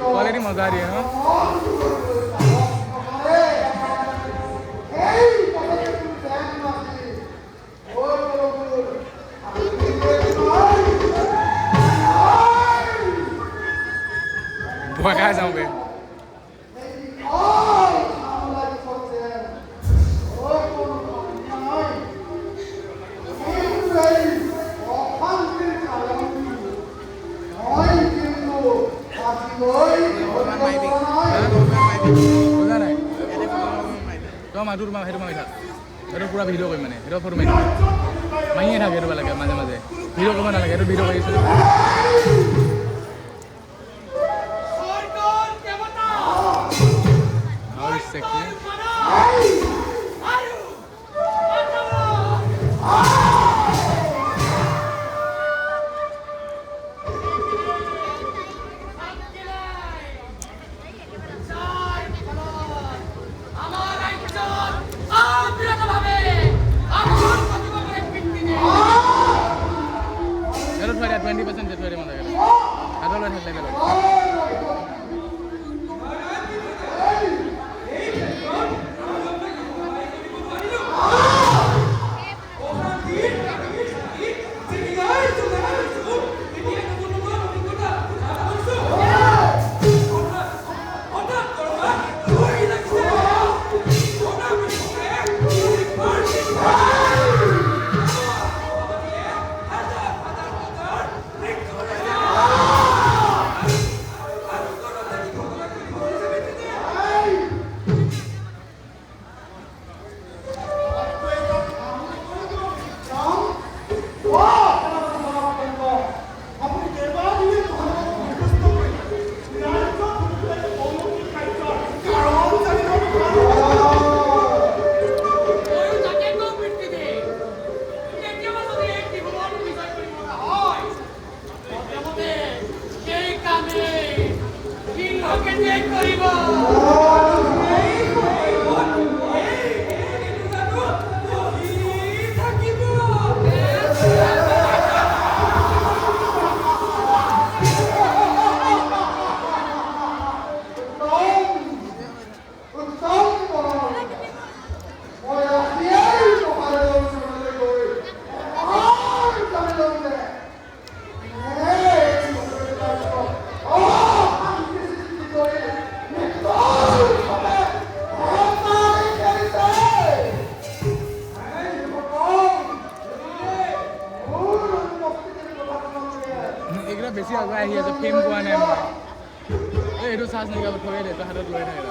Quality मजा आ रही है ना भगा जाऊंगे মাদুৰ মা হেৰু মাই থাক হেৰু পুৰা ভিডিঅ' কৰিম মানে হেৰু ফটো মাৰি মাৰিয়ে থাকে হেৰু লাগে মাজে মাজে ভিডিঅ' কৰিব নালাগে হেৰু ভিডিঅ' কৰিছোঁ Ada 20% just very much. Ada loh yang level. বেছি আগুৱাই আহি আছে ফেম পোৱা নাই মই এইটো চাৰ্জ নাইকিয়া থৈ দে তই হাতত লৈ থাকে